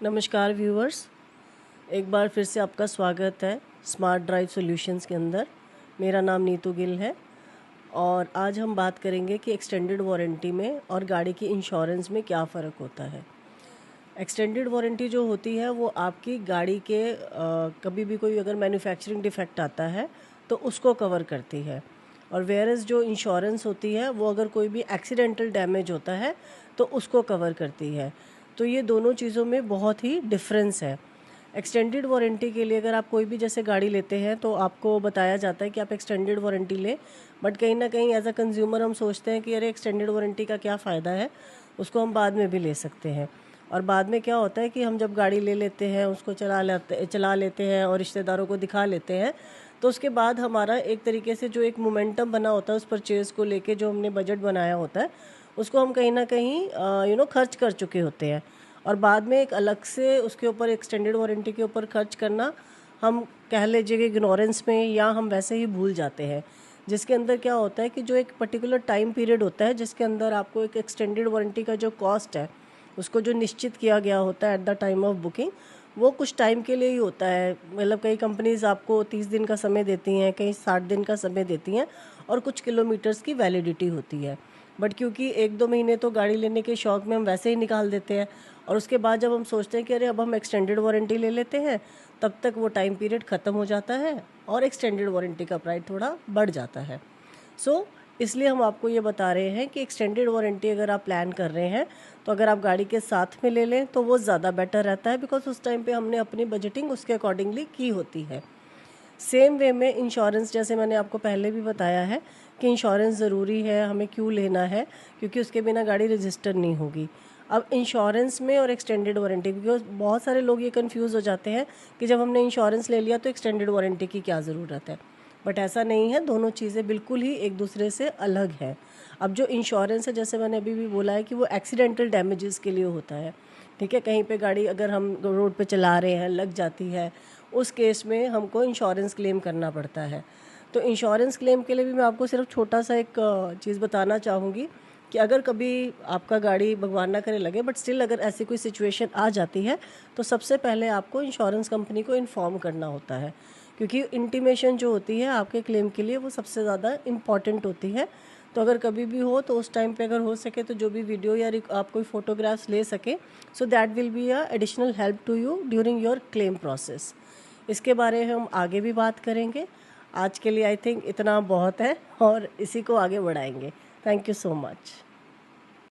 नमस्कार व्यूअर्स, एक बार फिर से आपका स्वागत है स्मार्ट ड्राइव सॉल्यूशंस के अंदर। मेरा नाम नीतू गिल है और आज हम बात करेंगे कि एक्सटेंडेड वारंटी में और गाड़ी की इंश्योरेंस में क्या फ़र्क होता है। एक्सटेंडेड वारंटी जो होती है वो आपकी गाड़ी के कभी भी कोई अगर मैन्युफैक्चरिंग डिफेक्ट आता है तो उसको कवर करती है, और वेयरएस जो इंश्योरेंस होती है वो अगर कोई भी एक्सीडेंटल डैमेज होता है तो उसको कवर करती है। तो ये दोनों चीज़ों में बहुत ही डिफरेंस है। एक्सटेंडेड वारंटी के लिए अगर आप कोई भी जैसे गाड़ी लेते हैं तो आपको बताया जाता है कि आप एक्सटेंडेड वारंटी लें, बट कहीं ना कहीं एज अ कंज्यूमर हम सोचते हैं कि अरे एक्सटेंडेड वारंटी का क्या फ़ायदा है, उसको हम बाद में भी ले सकते हैं। और बाद में क्या होता है कि हम जब गाड़ी ले लेते हैं, उसको चला लेते हैं और रिश्तेदारों को दिखा लेते हैं, तो उसके बाद हमारा एक तरीके से जो एक मोमेंटम बना होता है उस परचेज़ को लेके, जो हमने बजट बनाया होता है उसको हम कहीं ना कहीं खर्च कर चुके होते हैं। और बाद में एक अलग से उसके ऊपर एक्सटेंडेड वारंटी के ऊपर खर्च करना, हम कह लीजिए कि इग्नोरेंस में, या हम वैसे ही भूल जाते हैं। जिसके अंदर क्या होता है कि जो एक पर्टिकुलर टाइम पीरियड होता है जिसके अंदर आपको एक एक्सटेंडेड वारंटी का जो कॉस्ट है उसको जो निश्चित किया गया होता है at the time of booking, वो कुछ टाइम के लिए ही होता है। मतलब कई कंपनीज़ आपको 30 दिन का समय देती हैं, कई 60 दिन का समय देती हैं, और कुछ किलोमीटर्स की वैलिडिटी होती है। बट क्योंकि 1-2 महीने तो गाड़ी लेने के शौक़ में हम वैसे ही निकाल देते हैं, और उसके बाद जब हम सोचते हैं कि अरे अब हम एक्सटेंडेड वारंटी ले लेते हैं, तब तक वो टाइम पीरियड ख़त्म हो जाता है और एक्सटेंडेड वारंटी का प्राइस थोड़ा बढ़ जाता है। इसलिए हम आपको ये बता रहे हैं कि एक्सटेंडेड वारंटी अगर आप प्लान कर रहे हैं तो अगर आप गाड़ी के साथ में ले लें तो वो ज़्यादा बेटर रहता है, बिकॉज उस टाइम पे हमने अपनी बजटिंग उसके अकॉर्डिंगली की होती है। सेम वे में इंश्योरेंस, जैसे मैंने आपको पहले भी बताया है कि इंश्योरेंस ज़रूरी है, हमें क्यों लेना है, क्योंकि उसके बिना गाड़ी रजिस्टर नहीं होगी। अब इंश्योरेंस में और एक्सटेंडेड वारंटी, बिकॉज बहुत सारे लोग ये कंफ्यूज हो जाते हैं कि जब हमने इंश्योरेंस ले लिया तो एक्सटेंडेड वारंटी की क्या ज़रूरत है, बट ऐसा नहीं है। दोनों चीज़ें बिल्कुल ही एक दूसरे से अलग हैं। अब जो इंश्योरेंस है, जैसे मैंने अभी भी बोला है कि वो एक्सीडेंटल डैमेजेस के लिए होता है, ठीक है। कहीं पे गाड़ी अगर हम रोड पे चला रहे हैं, लग जाती है, उस केस में हमको इंश्योरेंस क्लेम करना पड़ता है। तो इंश्योरेंस क्लेम के लिए भी मैं आपको सिर्फ छोटा सा एक चीज़ बताना चाहूँगी कि अगर कभी आपका गाड़ी भगवान ना करे लगे, बट स्टिल अगर ऐसी कोई सिचुएशन आ जाती है तो सबसे पहले आपको इंश्योरेंस कंपनी को इन्फॉर्म करना होता है, क्योंकि इंटीमेशन जो होती है आपके क्लेम के लिए वो सबसे ज़्यादा इम्पॉर्टेंट होती है। तो अगर कभी भी हो तो उस टाइम पे अगर हो सके तो जो भी वीडियो या आप कोई फ़ोटोग्राफ्स ले सके, so that will be a additional help to you during your claim process. इसके बारे में हम आगे भी बात करेंगे। आज के लिए आई थिंक इतना बहुत है और इसी को आगे बढ़ाएंगे। Thank you so much.